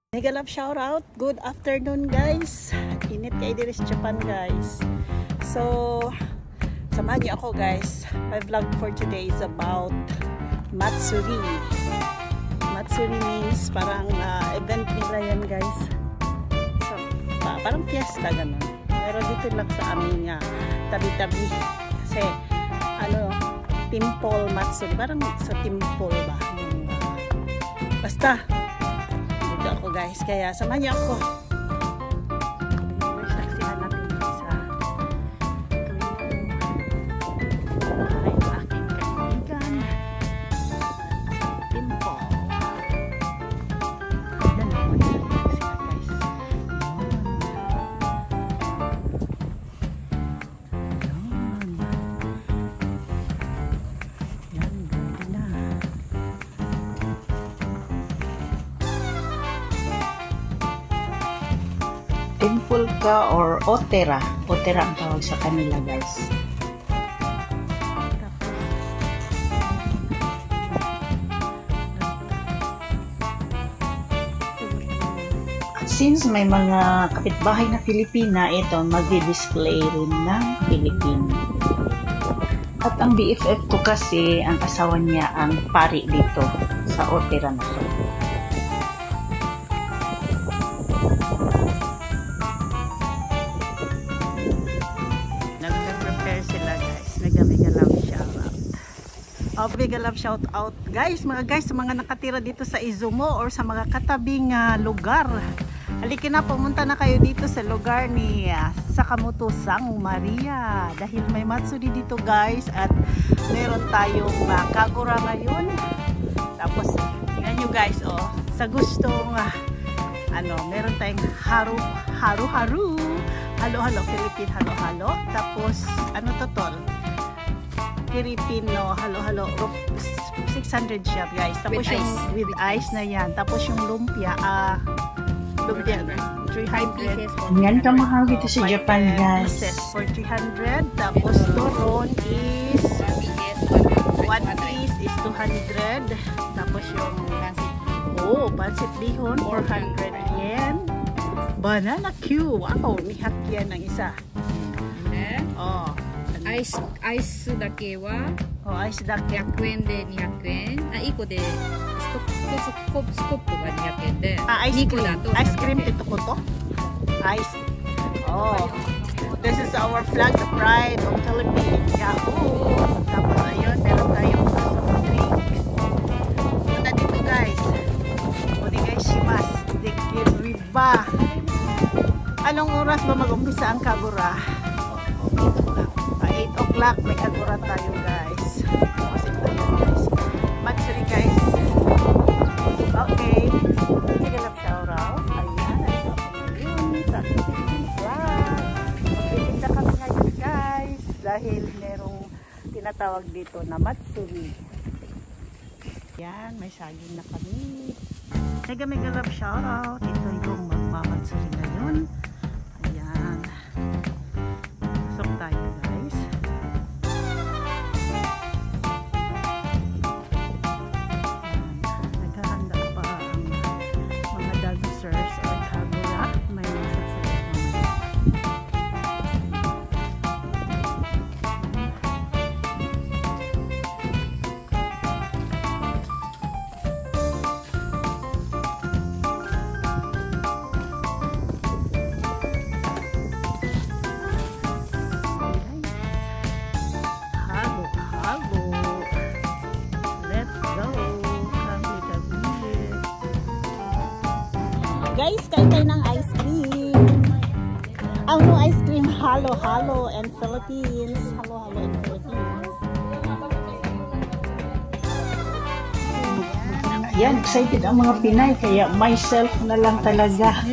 Mega love shout out. Good afternoon guys. Init kay diri sa Japan guys. So samahan niyo ako guys. My vlog for today is about Matsuri. Matsuri means parang event nila yan guys. So parang fiesta ganun. Pero dito lang sa aming tabi-tabi. Kasi temple Matsuri. Parang sa temple ba? Basta ako guys, kaya samahan niyo ako. Saksihan natin isa. Ito yung aking kaibigan sa temple. Ayan ako sila guys. Yan, ganda na. Temple ka or otera. Otera ang tawag sa kanila guys. At since may mga kapitbahay na Pilipina, ito magdi-display rin ng Pilipino. At ang BFF ko kasi, ang asawa niya ang pari dito sa otera na to. Mega love shout out guys, sa mga nakatira dito sa Izumo or sa mga katabing lugar. Halika na, pumunta na kayo dito sa lugar ni Sakamoto Sang Maria dahil may Matsuri dito guys at meron tayong Kagura ngayon. Tapos tingnan nyo guys, sa gustong meron tayong halo-halo Philippine halo-halo. Tapos to tol? Filipino halo-halo 600 siya guys. Tapos with yung ice. With ice na yan. Tapos yung lumpia 300. Yan kamahal dito sa Japan guys. For 300. Tapos turon is 1 piece is 200. Tapos yung pancit bihon 400 yen. Banana Q. Wow, nihak yan ng isa.アイスだけはアイスだけ100円で200円1個でスコップが200円で2個だとアイスクリームってとことアイスThis is our flag, the pride of Philippines. Yahoo! Tapos ayun, meron tayong soft drinks. Punta dito guys. Onegaishimasu. Dekiriba. Anong oras ba mag-umpisa ang Kagura? 8 o'clock may Kagura tayo guys. Kasi tayo guys. Matsuri guys. Okay. Mega love shout out. Ayan. Ito ako ngayon sa Philippine flag. Magtitinda kami ngayon guys. Dahil merong tinatawag dito na Matsuri. Ayan. May saging na kami. Mega love shout out. Ito yung magmamatsuri ngayon. Ayan. Pasok tayo guys. Guys, kain tayo ng ice cream. Ang ice cream, halo-halo and Philippines. Halo-halo and Philippines. Yan, excited ang mga Pinay. Kaya myself na lang talaga.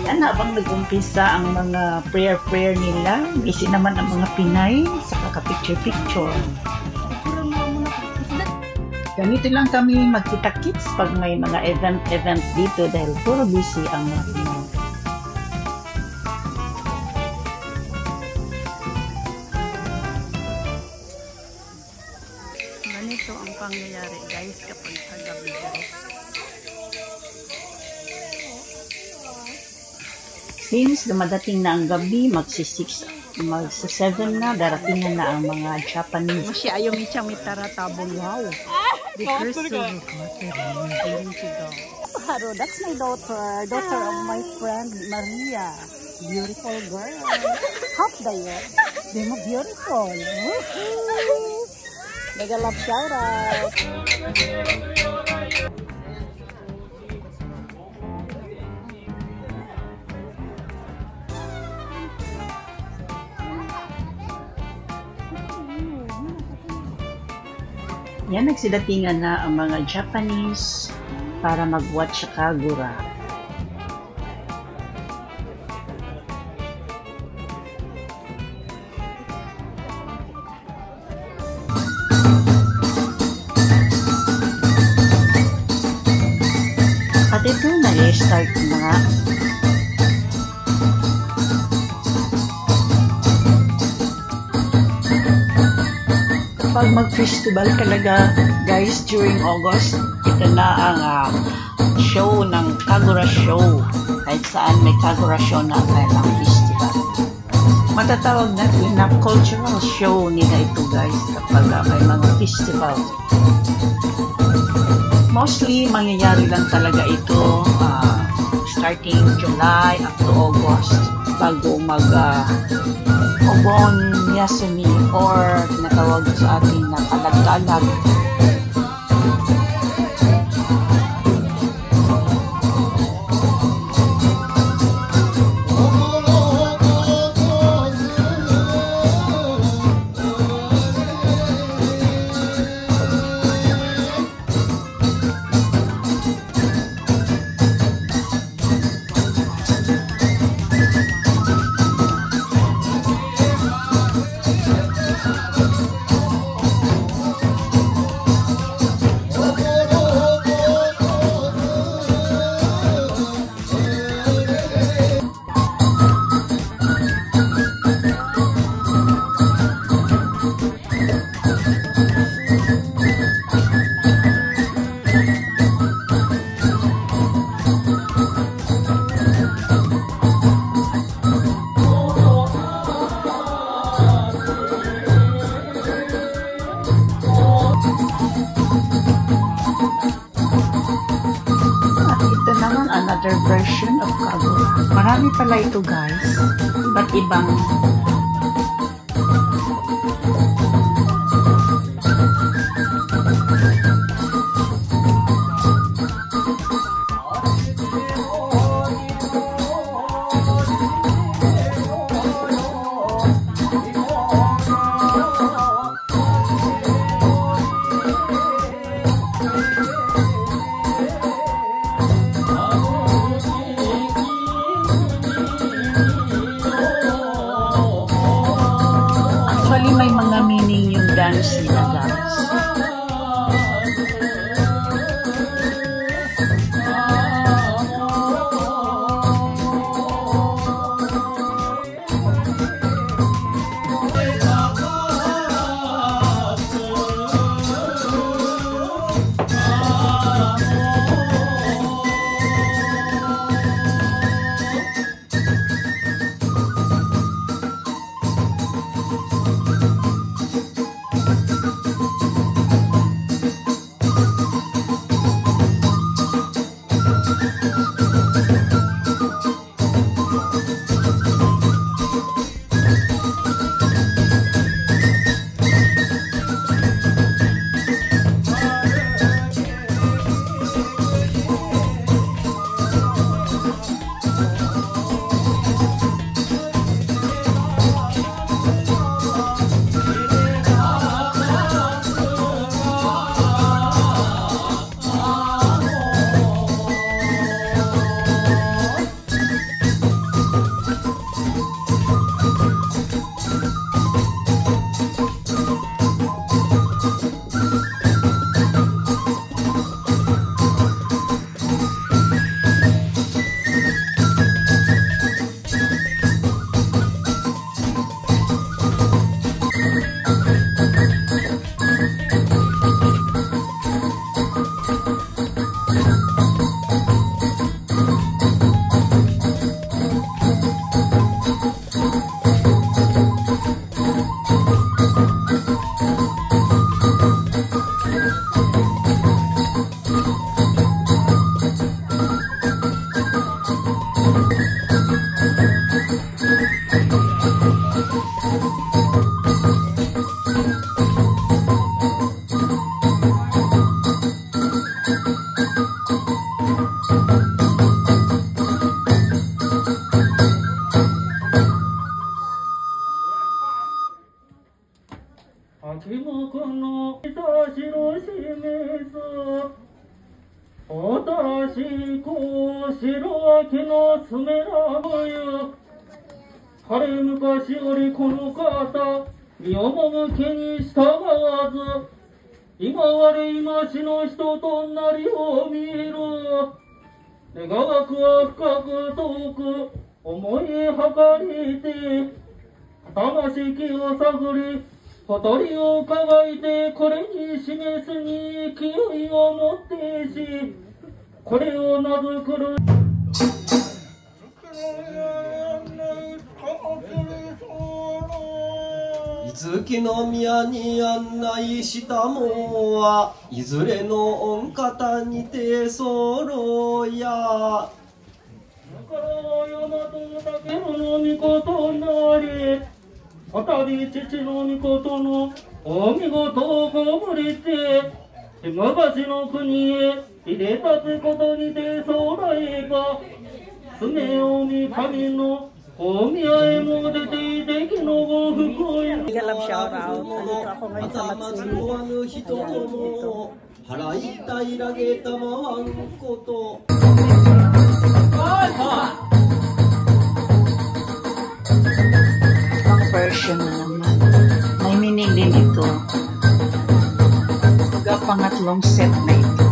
Yan, habang nag-umpisa ang mga prayer nila, busy naman ang mga Pinay sa kakapicture-picture. Ganito lang kami magkita-kits pag may mga event dito dahil puro busy ang mga Pinay. mangyayari guys kapag kagabi guys. Since dumadating na ang gabi, magsi-7 na, darating na ang mga Japanese. Masya ayaw mi siyang mitaratabong. Wow. The crystal Haro, that's my daughter. Daughter of my friend Maria. Beautiful girl. Half the year. They mo beautiful. Mega love shout out. Yan, nagsidatingan na ang mga Japanese para mag-watch sa Kagura. At ito, nag-start na nga. Pag mag-festival talaga guys during August, ito na ang show ng Kagura show. Kahit saan may Kagura show na kailang festival. Matatawag natin na cultural show nila ito guys kapag may mga festival. Mostly mangyayari lang talaga ito starting July up to August bago mag Obon Yasumi or tinatawag sa atin na kalag-kalag. Another version of Kagura. Marami pala ito guys. Iba't ibang may mga meaning yung dance nila guys. 昔よりこの方、身趣に従わず、今我今しの人となりを見る。願わくは深く遠く、思い計りて、魂気を探り、悟りを伺いて、これに示すに気負いをもってし、これを名づくる。いつきの宮に案内したもはいずれの御方にて候や。からは大和竹の御事なり、再び父の御事のお見事をこぶりて、昔の国へ入れ立つことにて将来が、常を見神のお宮へも出ていてきのご福を祈る。Galam shout out. Nandito ako ngayon sa Matsuri. Haray tay lagi tamawang koto. Ang version na naman. May meaning din ito. Pangatlong set na ito.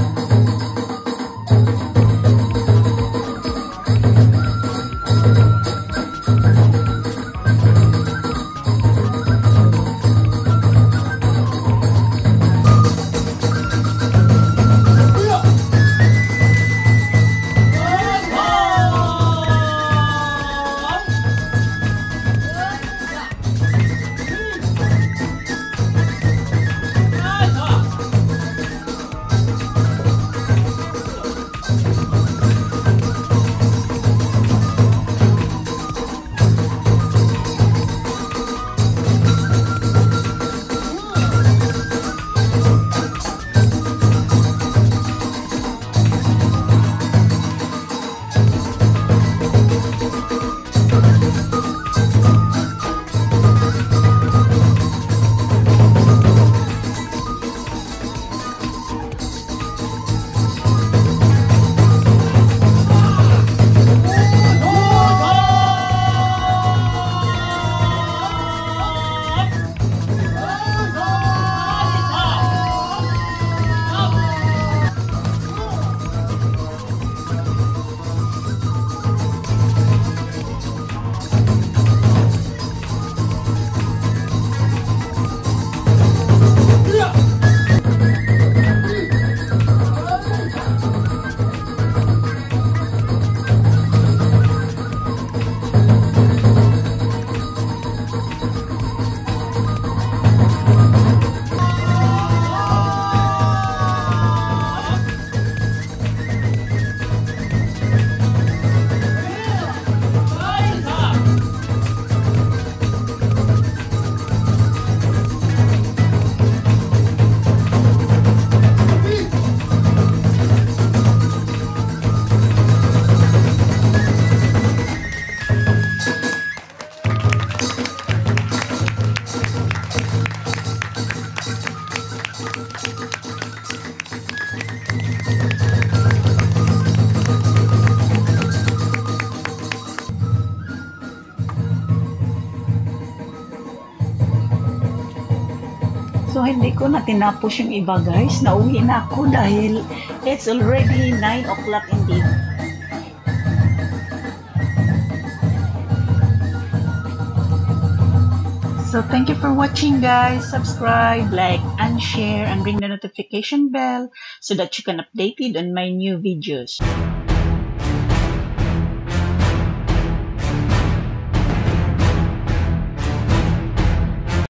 So, hindi ko na tinapos yung iba, guys. Nauwi na ako dahil it's already 9 o'clock indeed. So, thank you for watching, guys. Subscribe, like, and share, and ring the notification bell so that you can update it on my new videos.